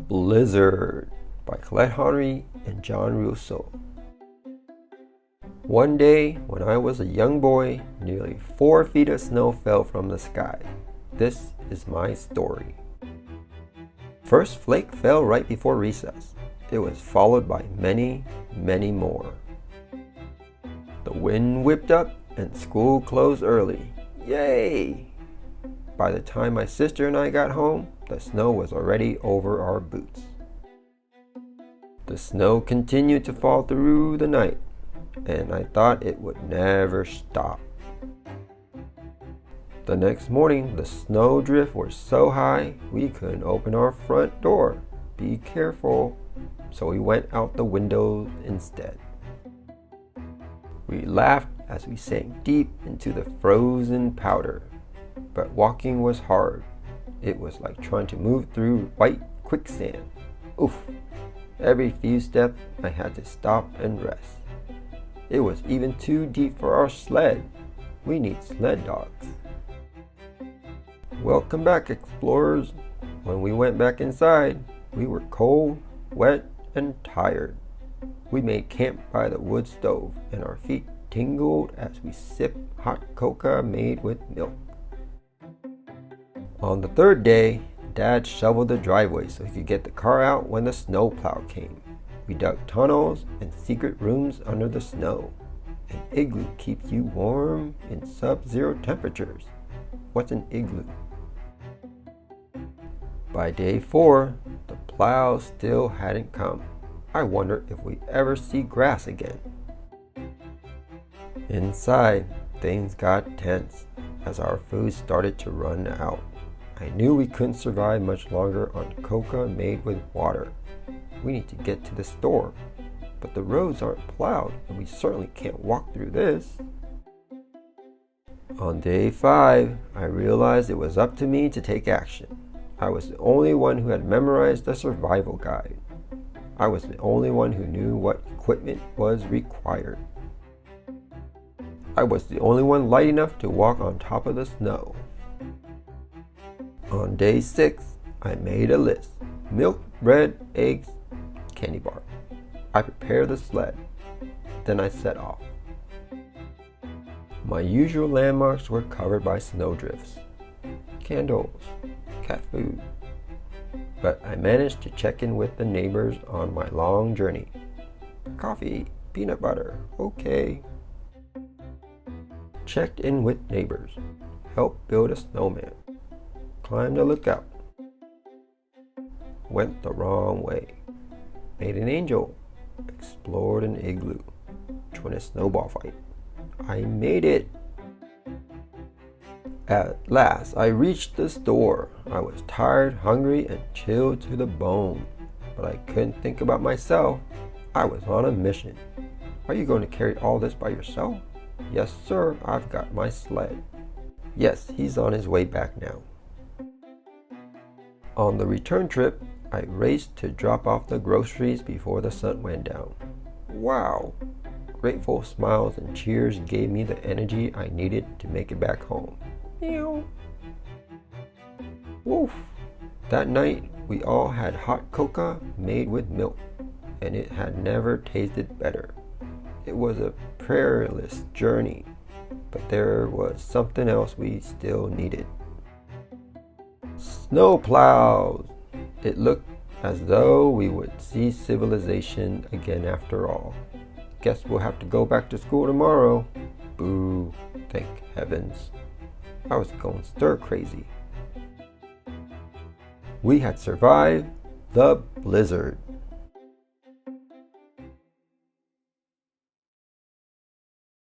Blizzard by Honoree and John Russo. One day, when I was a young boy, nearly 4 feet of snow fell from the sky. This is my story. First flake fell right before recess. It was followed by many, many more. The wind whipped up and school closed early. Yay! By the time my sister and I got home, the snow was already over our boots. The snow continued to fall through the night, and I thought it would never stop. The next morning, the snow drift was so high we couldn't open our front door. Be careful. So we went out the window instead. We laughed as we sank deep into the frozen powder. But walking was hard. It was like trying to move through white quicksand. Oof! Every few steps I had to stop and rest. It was even too deep for our sled. We need sled dogs. Welcome back, explorers. When we went back inside, we were cold, wet, and tired. We made camp by the wood stove, and our feet tingled as we sipped hot cocoa made with milk. On the third day, Dad shoveled the driveway so he could get the car out when the snowplow came. We dug tunnels and secret rooms under the snow. An igloo keeps you warm in sub-zero temperatures. What's an igloo? By day 4, the plow still hadn't come. I wonder if we ever see grass again. Inside, things got tense as our food started to run out. I knew we couldn't survive much longer on cocoa made with water. We need to get to the store, but the roads aren't plowed and we certainly can't walk through this. On day 5, I realized it was up to me to take action. I was the only one who had memorized the survival guide. I was the only one who knew what equipment was required. I was the only one light enough to walk on top of the snow. On day 6, I made a list. Milk, bread, eggs, candy bar. I prepared the sled. Then I set off. My usual landmarks were covered by snowdrifts, candles, cat food. But I managed to check in with the neighbors on my long journey. Coffee, peanut butter, okay. Checked in with neighbors. Helped build a snowman. Climbed a lookout. Went the wrong way. Made an angel. Explored an igloo. Joined a snowball fight. I made it! At last, I reached the store. I was tired, hungry, and chilled to the bone. But I couldn't think about myself. I was on a mission. Are you going to carry all this by yourself? Yes, sir, I've got my sled. Yes, he's on his way back now. On the return trip, I raced to drop off the groceries before the sun went down. Wow! Grateful smiles and cheers gave me the energy I needed to make it back home. Meow. Woof! That night, we all had hot cocoa made with milk, and it had never tasted better. It was a perilous journey, but there was something else we still needed. Snow plows! It looked as though we would see civilization again after all. Guess we'll have to go back to school tomorrow. Boo, thank heavens. I was going stir crazy. We had survived the blizzard.